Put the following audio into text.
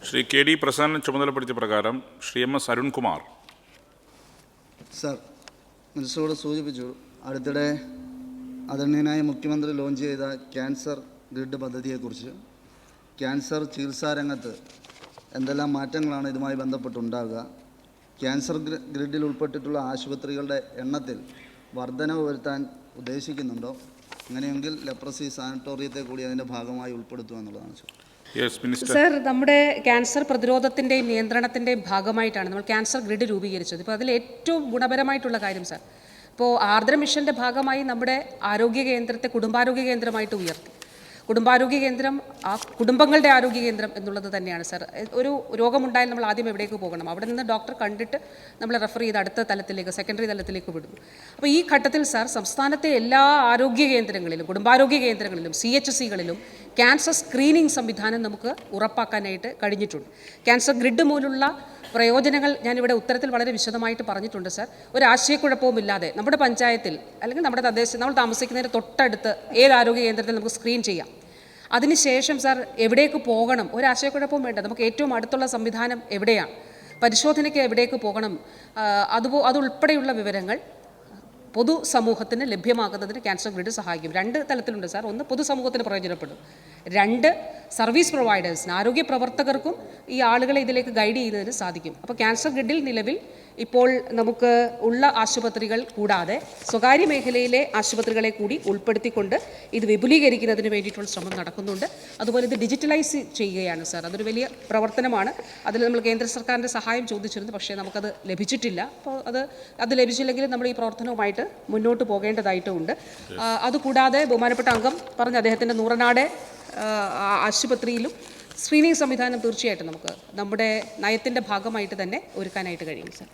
Shri K D Prasadan ചുമതലപ്പെടുത്തിയ പ്രകാരം Shri M S Arunkumar. Sir, മിനിസ്റ്ററോട് സൂചിപ്പിച്ചു, അടുത്തിടെ ആദരണീയനായ മുഖ്യമന്ത്രി ലോഞ്ച് ചെയ്ത ക്യാൻസർ ഗ്രിഡ് പദ്ധതിയെക്കുറിച്ച്. ക്യാൻസർ ചികിത്സാ രംഗത്ത് എന്തെല്ലാം മാറ്റങ്ങളാണ് ഇതുമായി ബന്ധപ്പെട്ടുണ്ടാകുക? ക്യാൻസർ ഗ്രിഡിൽ ഉൾപ്പെട്ടിട്ടുള്ള ആശുപത്രികളുടെ എണ്ണത്തിൽ വർധനവ് വരുത്താൻ ഉദ്ദേശിക്കുന്നുണ്ടോ? അങ്ങനെയെങ്കിൽ ലെപ്രസി സാനിറ്റോറിയത്തെ കൂടി അതിൻ്റെ ഭാഗമായി ഉൾപ്പെടുത്തുക എന്നുള്ളതാണ് സർ. നമ്മുടെ ക്യാൻസർ പ്രതിരോധത്തിൻ്റെയും നിയന്ത്രണത്തിൻ്റെയും ഭാഗമായിട്ടാണ് നമ്മൾ ക്യാൻസർ ഗ്രിഡ് രൂപീകരിച്ചത്. ഇപ്പോൾ അതിൽ ഏറ്റവും ഗുണപരമായിട്ടുള്ള കാര്യം സർ, ഇപ്പോൾ ആർദ്ര മിഷൻ്റെ ഭാഗമായി നമ്മുടെ ആരോഗ്യ കേന്ദ്രത്തെ കുടുംബാരോഗ്യ കേന്ദ്രമായിട്ട് ഉയർത്തി. കുടുംബാരോഗ്യ കേന്ദ്രം കുടുംബങ്ങളുടെ ആരോഗ്യ കേന്ദ്രം എന്നുള്ളത് തന്നെയാണ് സർ. ഒരു രോഗമുണ്ടായാൽ നമ്മൾ ആദ്യം എവിടേക്ക് പോകണം? അവിടെ നിന്ന് ഡോക്ടർ കണ്ടിട്ട് നമ്മൾ റെഫർ ചെയ്ത് അടുത്ത തലത്തിലേക്ക്, സെക്കൻഡറി തലത്തിലേക്ക് വിടുന്നു. അപ്പോൾ ഈ ഘട്ടത്തിൽ സർ, സംസ്ഥാനത്തെ എല്ലാ ആരോഗ്യ കേന്ദ്രങ്ങളിലും, കുടുംബാരോഗ്യ കേന്ദ്രങ്ങളിലും, CHCകളിലും ക്യാൻസർ സ്ക്രീനിംഗ് സംവിധാനം നമുക്ക് ഉറപ്പാക്കാനായിട്ട് കഴിഞ്ഞിട്ടുണ്ട്. ക്യാൻസർ ഗ്രിഡ് മൂലമുള്ള പ്രയോജനങ്ങൾ ഞാനിവിടെ ഉത്തരത്തിൽ വളരെ വിശദമായിട്ട് പറഞ്ഞിട്ടുണ്ട് സർ. ഒരു ആശയക്കുഴപ്പവുമില്ലാതെ നമ്മുടെ പഞ്ചായത്തിൽ അല്ലെങ്കിൽ നമ്മുടെ തദ്ദേശം നമ്മൾ താമസിക്കുന്നതിന് തൊട്ടടുത്ത് ഏത് ആരോഗ്യ കേന്ദ്രത്തിൽ നമുക്ക് സ്ക്രീൻ ചെയ്യാം. അതിനുശേഷം സർ എവിടേക്ക് പോകണം, ഒരാശയക്കുഴപ്പവും വേണ്ട. നമുക്ക് ഏറ്റവും അടുത്തുള്ള സംവിധാനം എവിടെയാണ്, പരിശോധനയ്ക്ക് എവിടേക്ക് പോകണം, അതുൾപ്പെടെയുള്ള വിവരങ്ങൾ പൊതുസമൂഹത്തിന് ലഭ്യമാക്കുന്നതിന് ക്യാൻസർ ഗ്രിഡ് സഹായിക്കും. 2 തലത്തിലുണ്ട് സാർ. ഒന്ന്, പൊതുസമൂഹത്തിന് പ്രയോജനപ്പെടും. 2, സർവീസ് പ്രൊവൈഡേഴ്സിന്, ആരോഗ്യ പ്രവർത്തകർക്കും ഈ ആളുകളെ ഇതിലേക്ക് ഗൈഡ് ചെയ്യുന്നതിന് സാധിക്കും. അപ്പോൾ ക്യാൻസർ ഗ്രിഡിൽ നിലവിൽ ഇപ്പോൾ നമുക്ക് ഉള്ള ആശുപത്രികൾ കൂടാതെ സ്വകാര്യ മേഖലയിലെ ആശുപത്രികളെ കൂടി ഉൾപ്പെടുത്തിക്കൊണ്ട് ഇത് വിപുലീകരിക്കുന്നതിന് വേണ്ടിയിട്ടുള്ള ശ്രമം നടക്കുന്നുണ്ട്. അതുപോലെ ഇത് ഡിജിറ്റലൈസ് ചെയ്യുകയാണ് സാർ. അതൊരു വലിയ പ്രവർത്തനമാണ്. അതിൽ നമ്മൾ കേന്ദ്ര സർക്കാരിൻ്റെ സഹായം ചോദിച്ചിരുന്നു, പക്ഷേ നമുക്കത് ലഭിച്ചിട്ടില്ല. അപ്പോൾ അത് ലഭിച്ചില്ലെങ്കിൽ നമ്മൾ ഈ പ്രവർത്തനവുമായിട്ട് മുന്നോട്ട് പോകേണ്ടതായിട്ടുമുണ്ട്. അതുകൂടാതെ ബഹുമാനപ്പെട്ട അംഗം പറഞ്ഞ അദ്ദേഹത്തിൻ്റെ നൂറനാട് ആശുപത്രിയിലും സ്ക്രീനിങ് സംവിധാനം തീർച്ചയായിട്ടും നമുക്ക് നമ്മുടെ നയത്തിൻ്റെ ഭാഗമായിട്ട് തന്നെ ഒരുക്കാനായിട്ട് കഴിയും സാർ.